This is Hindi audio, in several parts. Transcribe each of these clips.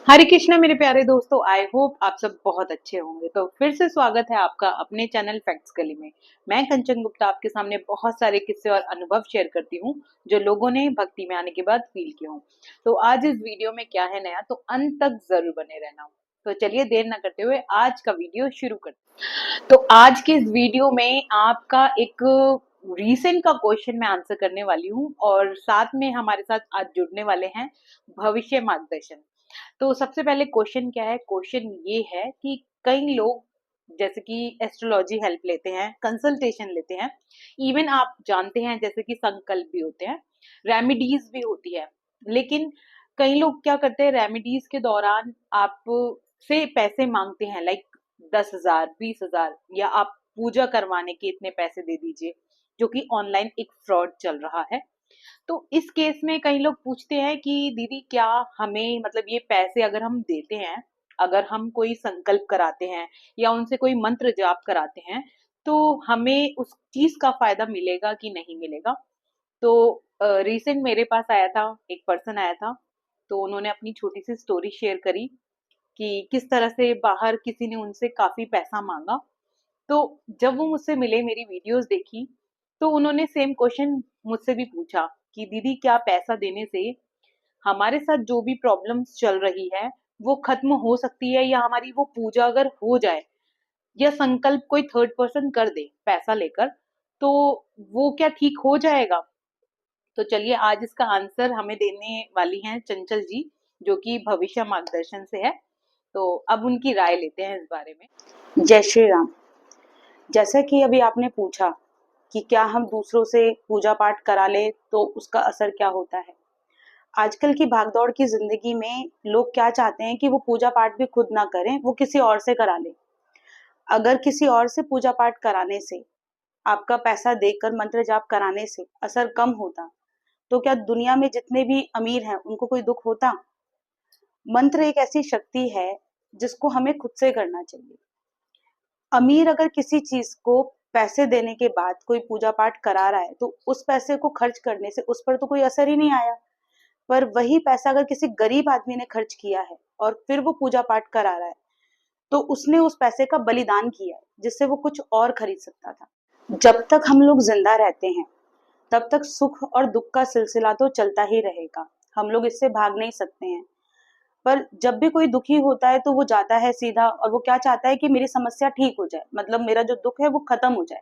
हरे कृष्णा मेरे प्यारे दोस्तों। आई होप आप सब बहुत अच्छे होंगे। तो फिर से स्वागत है आपका अपने चैनल फैक्ट्स गली में। मैं कंचन गुप्ता आपके सामने बहुत सारे किस्से और अनुभव शेयर करती हूँ जो लोगों ने भक्ति में आने के बाद फील किए हों। तो आज इस वीडियो में क्या है नया, तो अंत तक जरूर बने रहना। तो चलिए देर न करते हुए आज का वीडियो शुरू करते हैं। तो आज के इस वीडियो में आपका एक रीसेंट का क्वेश्चन मैं आंसर करने वाली हूँ और साथ में हमारे साथ आज जुड़ने वाले हैं भविष्य मार्गदर्शन। तो सबसे पहले क्वेश्चन क्या है, क्वेश्चन ये है कि कई लोग जैसे कि एस्ट्रोलॉजी हेल्प लेते हैं, कंसल्टेशन लेते हैं, इवन आप जानते हैं जैसे कि संकल्प भी होते हैं, रेमेडीज भी होती है। लेकिन कई लोग क्या करते हैं, रेमेडीज के दौरान आप से पैसे मांगते हैं, लाइक 10,000 20,000, या आप पूजा करवाने के इतने पैसे दे दीजिए, जो कि ऑनलाइन एक फ्रॉड चल रहा है। तो इस केस में कई लोग पूछते हैं कि दीदी क्या हमें, मतलब ये पैसे अगर हम देते हैं, अगर हम कोई संकल्प कराते हैं या उनसे कोई मंत्र जाप कराते हैं, तो हमें उस चीज का फायदा मिलेगा कि नहीं मिलेगा। तो रिसेंट मेरे पास आया था, एक पर्सन आया था। तो उन्होंने अपनी छोटी सी स्टोरी शेयर करी कि किस तरह से बाहर किसी ने उनसे काफी पैसा मांगा। तो जब वो मुझसे मिले, मेरी वीडियोस देखी, तो उन्होंने सेम क्वेश्चन मुझसे भी पूछा कि दीदी क्या पैसा देने से हमारे साथ जो भी प्रॉब्लम्स चल रही है वो खत्म हो सकती है, या हमारी वो पूजा अगर हो जाए या संकल्प कोई थर्ड पर्सन कर दे पैसा लेकर, तो वो क्या ठीक हो जाएगा। तो चलिए आज इसका आंसर हमें देने वाली हैं चंचल जी, जो कि भविष्य मार्गदर्शन से है। तो अब उनकी राय लेते हैं इस बारे में। जय श्री राम। जैसा कि अभी आपने पूछा कि क्या हम दूसरों से पूजा पाठ करा ले तो उसका असर क्या होता है। आजकल की भागदौड़ की जिंदगी में लोग क्या चाहते हैं कि वो पूजा पाठ भी खुद ना करें, वो किसी और से करा ले। अगर किसी और से पूजा पाठ कराने से, आपका पैसा देकर मंत्र जाप कराने से असर कम होता, तो क्या दुनिया में जितने भी अमीर हैं उनको कोई दुख होता। मंत्र एक ऐसी शक्ति है जिसको हमें खुद से करना चाहिए। अमीर अगर किसी चीज को पैसे देने के बाद कोई पूजा पाठ करा रहा है तो उस पैसे को खर्च करने से उस पर तो कोई असर ही नहीं आया। पर वही पैसा अगर किसी गरीब आदमी ने खर्च किया है और फिर वो पूजा पाठ करा रहा है, तो उसने उस पैसे का बलिदान किया है जिससे वो कुछ और खरीद सकता था। जब तक हम लोग जिंदा रहते हैं तब तक सुख और दुख का सिलसिला तो चलता ही रहेगा। हम लोग इससे भाग नहीं सकते हैं। पर जब भी कोई दुखी होता है तो वो जाता है सीधा और वो क्या चाहता है कि मेरी समस्या ठीक हो जाए, मतलब मेरा जो दुख है वो खत्म हो जाए।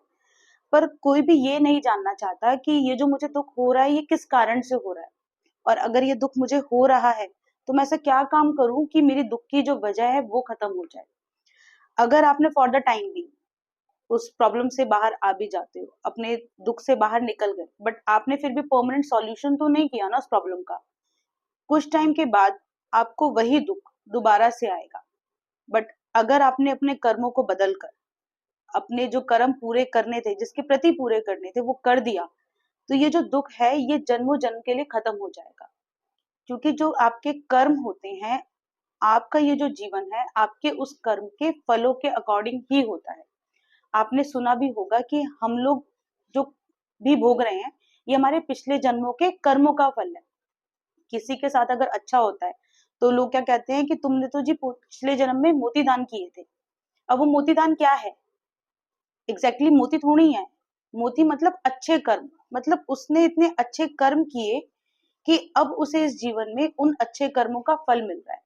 पर कोई भी ये नहीं जानना चाहता कि ये जो मुझे दुख हो रहा है ये किस कारण से हो रहा है, और अगर ये दुख मुझे हो रहा है तो मैं ऐसा क्या काम करूं कि मेरी दुख की जो वजह है वो खत्म हो जाए। अगर आपने फॉर द टाइम भी उस प्रॉब्लम से बाहर आ भी जाते हो, अपने दुख से बाहर निकल गए, बट आपने फिर भी परमानेंट सॉल्यूशन तो नहीं किया ना उस प्रॉब्लम का। कुछ टाइम के बाद आपको वही दुख दोबारा से आएगा। बट अगर आपने अपने कर्मों को बदल कर अपने जो कर्म पूरे करने थे, जिसके प्रति पूरे करने थे, वो कर दिया, तो ये जो दुख है ये जन्मों जन्म के लिए खत्म हो जाएगा। क्योंकि जो आपके कर्म होते हैं, आपका ये जो जीवन है आपके उस कर्म के फलों के अकॉर्डिंग ही होता है। आपने सुना भी होगा कि हम लोग जो भी भोग रहे हैं ये हमारे पिछले जन्मों के कर्मों का फल है। किसी के साथ अगर अच्छा होता है तो लोग क्या कहते हैं कि तुमने तो जी पिछले जन्म में मोती दान किए थे। अब वो मोती दान क्या है, एग्जैक्टली मोती थोड़ी है। मोती मतलब अच्छे कर्म, मतलब उसने इतने अच्छे कर्म किए कि अब उसे इस जीवन में उन अच्छे कर्मों का फल मिल रहा है।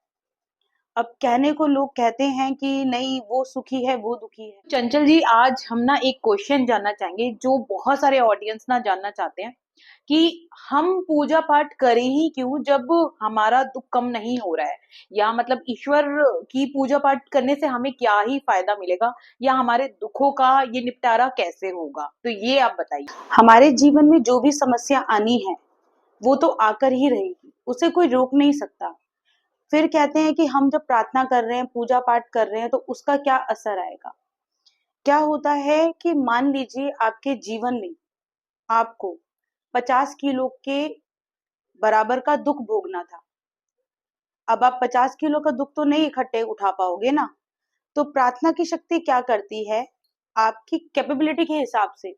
अब कहने को लोग कहते हैं कि नहीं वो सुखी है वो दुखी है। चंचल जी आज हम ना एक क्वेश्चन जानना चाहेंगे जो बहुत सारे ऑडियंस ना जानना चाहते हैं कि हम पूजा पाठ करें ही क्यों जब हमारा दुख कम नहीं हो रहा है, या मतलब ईश्वर की पूजा पाठ करने से हमें क्या ही फायदा मिलेगा, या हमारे दुखों का ये निपटारा कैसे होगा। तो ये आप बताइए। हमारे जीवन में जो भी समस्या आनी है वो तो आकर ही रहेगी, उसे कोई रोक नहीं सकता। फिर कहते हैं कि हम जब प्रार्थना कर रहे हैं पूजा पाठ कर रहे हैं तो उसका क्या असर आएगा। क्या होता है कि मान लीजिए आपके जीवन में आपको 50 किलो के बराबर का दुख भोगना था। अब आप 50 किलो का दुख तो नहीं इकट्ठे उठा पाओगे ना। तो प्रार्थना की शक्ति क्या करती है, आपकी कैपेबिलिटी के हिसाब से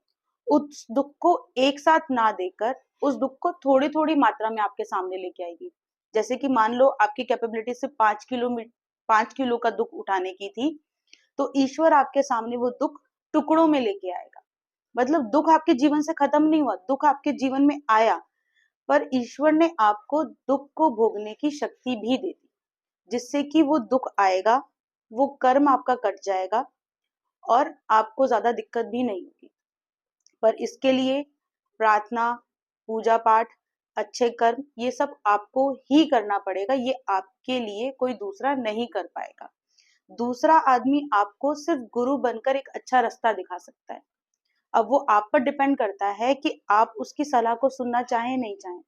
उस दुख को एक साथ ना देकर उस दुख को थोड़ी थोड़ी मात्रा में आपके सामने लेके आएगी। जैसे कि मान लो आपकी कैपेबिलिटी सिर्फ 5 किलो का दुख उठाने की थी, तो ईश्वर आपके सामने वो दुख टुकड़ों में लेके आएगा। मतलब दुख आपके जीवन से खत्म नहीं हुआ, दुख आपके जीवन में आया, पर ईश्वर ने आपको दुख को भोगने की शक्ति भी दे दी, जिससे कि वो दुख आएगा, वो कर्म आपका कट जाएगा और आपको ज्यादा दिक्कत भी नहीं होगी। पर इसके लिए प्रार्थना, पूजा पाठ, अच्छे कर्म, ये सब आपको ही करना पड़ेगा। ये आपके लिए कोई दूसरा नहीं कर पाएगा। दूसरा आदमी आपको सिर्फ गुरु बनकर एक अच्छा रास्ता दिखा सकता है। अब वो आप पर डिपेंड करता है कि आप उसकी सलाह को सुनना चाहें नहीं चाहें।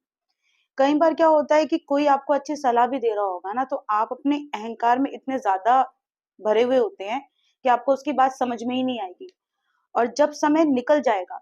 कई बार क्या होता है कि कोई आपको अच्छी सलाह भी दे रहा होगा ना, तो आप अपने अहंकार में इतने ज्यादा भरे हुए होते हैं कि आपको उसकी बात समझ में ही नहीं आएगी। और जब समय निकल जाएगा,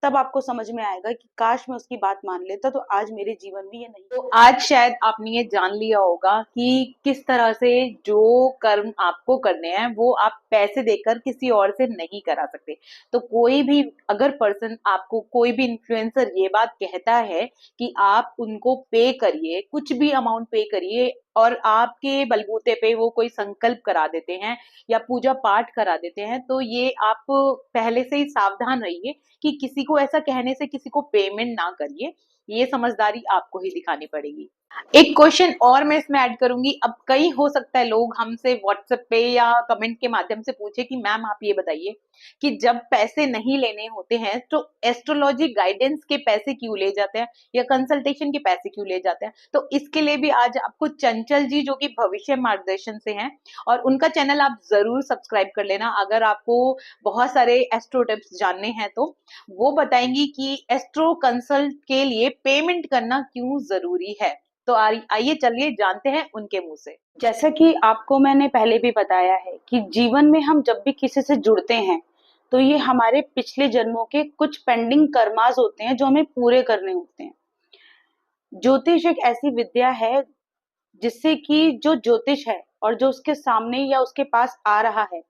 तब आपको समझ में आएगा कि काश मैं उसकी बात मान लेता, तो आज मेरे जीवन में ये नहीं तो होता। आज शायद आपने ये जान लिया होगा कि किस तरह से जो कर्म आपको करने हैं वो आप पैसे देकर किसी और से नहीं करा सकते। तो कोई भी अगर पर्सन आपको, कोई भी इन्फ्लुएंसर ये बात कहता है कि आप उनको पे करिए, कुछ भी अमाउंट पे करिए, और आपके बलबूते पे वो कोई संकल्प करा देते हैं या पूजा पाठ करा देते हैं, तो ये आप पहले से ही सावधान रहिए कि किसी को ऐसा कहने से किसी को पेमेंट ना करिए। ये समझदारी आपको ही दिखानी पड़ेगी। एक क्वेश्चन और मैं इसमें ऐड करूंगी। अब कई हो सकता है लोग हमसे व्हाट्सएप पे या कमेंट के माध्यम से पूछे कि मैम आप ये बताइए कि जब पैसे नहीं लेने होते हैं तो एस्ट्रोलॉजी गाइडेंस के पैसे क्यों ले जाते हैं या कंसल्टेशन के पैसे क्यों ले जाते हैं। तो इसके लिए भी आज आपको चंचल जी, जो कि भविष्य मार्गदर्शन से हैं, और उनका चैनल आप जरूर सब्सक्राइब कर लेना अगर आपको बहुत सारे एस्ट्रो टिप्स जानने हैं। तो वो बताएंगी कि एस्ट्रो कंसल्ट के लिए पेमेंट करना क्यों जरूरी है। तो आइए चलिए जानते हैं उनके मुंह से। जैसा कि आपको मैंने पहले भी बताया है कि जीवन में हम जब भी किसी से जुड़ते हैं, तो ये हमारे पिछले जन्मों के कुछ पेंडिंग कर्मास होते हैं जो हमें पूरे करने होते हैं। ज्योतिष एक ऐसी विद्या है जिससे कि जो ज्योतिष है और जो उसके सामने या उसके पास आ रहा है,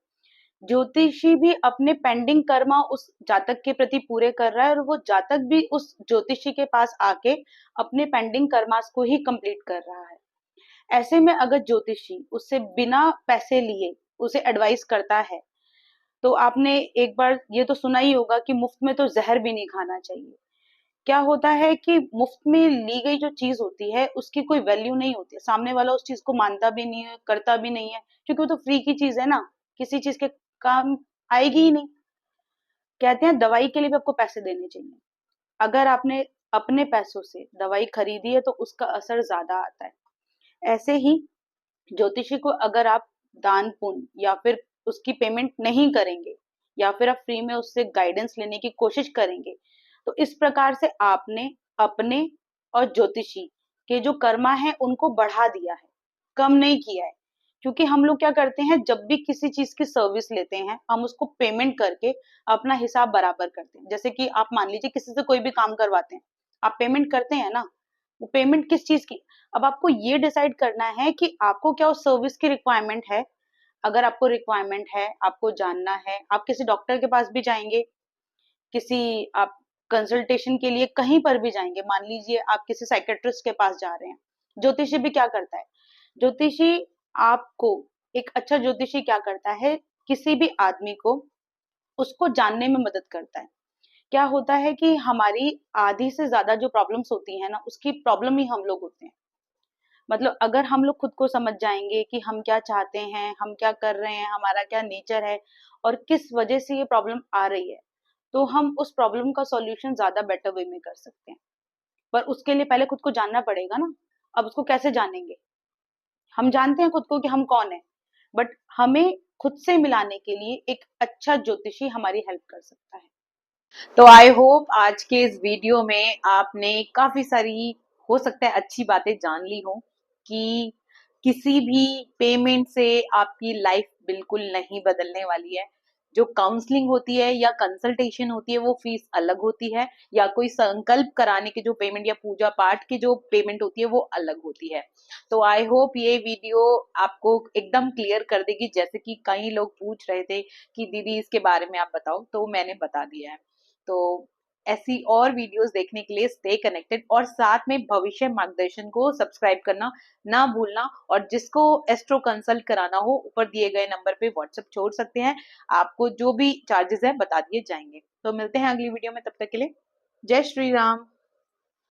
ज्योतिषी भी अपने पेंडिंग कर्मा उस जातक के प्रति पूरे कर रहा है, और वो जातक भी उस ज्योतिषी के पास आके अपने पेंडिंग कर्मास को ही कंप्लीट कर रहा है। ऐसे में अगर ज्योतिषी उससे बिना पैसे लिए उसे एडवाइस करता है, तो आपने एक बार ये तो सुना ही होगा कि मुफ्त में तो जहर भी नहीं खाना चाहिए। क्या होता है कि मुफ्त में ली गई जो चीज होती है उसकी कोई वैल्यू नहीं होती है, सामने वाला उस चीज को मानता भी नहीं है, करता भी नहीं है, क्योंकि वो तो फ्री की चीज है ना, किसी चीज के काम आएगी ही नहीं। कहते हैं दवाई के लिए भी आपको पैसे देने चाहिए। अगर आपने अपने पैसों से दवाई खरीदी है तो उसका असर ज्यादा आता है। ऐसे ही ज्योतिषी को अगर आप दान पुण्य या फिर उसकी पेमेंट नहीं करेंगे, या फिर आप फ्री में उससे गाइडेंस लेने की कोशिश करेंगे, तो इस प्रकार से आपने अपने और ज्योतिषी के जो कर्मा है उनको बढ़ा दिया है, कम नहीं किया है। क्योंकि हम लोग क्या करते हैं, जब भी किसी चीज की सर्विस लेते हैं हम उसको पेमेंट करके अपना हिसाब बराबर करते हैं। जैसे कि आप मान लीजिए किसी से कोई भी काम करवाते हैं, आप पेमेंट करते हैं ना, वो पेमेंट किस चीज की, अब आपको ये डिसाइड करना है कि आपको क्या उस सर्विस की रिक्वायरमेंट है। अगर आपको रिक्वायरमेंट है, आपको जानना है, आप किसी डॉक्टर के पास भी जाएंगे, किसी आप कंसल्टेशन के लिए कहीं पर भी जाएंगे, मान लीजिए आप किसी साइकेट्रिस्ट के पास जा रहे हैं। ज्योतिषी भी क्या करता है, ज्योतिषी आपको, एक अच्छा ज्योतिषी क्या करता है, किसी भी आदमी को उसको जानने में मदद करता है। क्या होता है कि हमारी आधी से ज्यादा जो प्रॉब्लम्स होती है ना, उसकी प्रॉब्लम ही हम लोग होते हैं। मतलब अगर हम लोग खुद को समझ जाएंगे कि हम क्या चाहते हैं, हम क्या कर रहे हैं, हमारा क्या नेचर है और किस वजह से ये प्रॉब्लम आ रही है, तो हम उस प्रॉब्लम का सॉल्यूशन ज्यादा बेटर वे में कर सकते हैं। पर उसके लिए पहले खुद को जानना पड़ेगा ना। अब उसको कैसे जानेंगे, हम जानते हैं खुद को कि हम कौन है, बट हमें खुद से मिलाने के लिए एक अच्छा ज्योतिषी हमारी हेल्प कर सकता है। तो आई होप आज के इस वीडियो में आपने काफी सारी, हो सकता है अच्छी बातें जान ली हो कि किसी भी पेमेंट से आपकी लाइफ बिल्कुल नहीं बदलने वाली है। जो काउंसलिंग होती है या कंसल्टेशन होती है वो फीस अलग होती है, या कोई संकल्प कराने की जो पेमेंट या पूजा पाठ की जो पेमेंट होती है वो अलग होती है। तो आई होप ये वीडियो आपको एकदम क्लियर कर देगी। जैसे कि कई लोग पूछ रहे थे कि दीदी इसके बारे में आप बताओ, तो मैंने बता दिया है। तो ऐसी और वीडियोस देखने के लिए स्टे कनेक्टेड और साथ में भविष्य मार्गदर्शन को सब्सक्राइब करना ना भूलना। और जिसको एस्ट्रो कंसल्ट कराना हो ऊपर दिए गए नंबर पे व्हाट्सएप छोड़ सकते हैं, आपको जो भी चार्जेस है बता दिए जाएंगे। तो मिलते हैं अगली वीडियो में, तब तक के लिए जय श्री राम।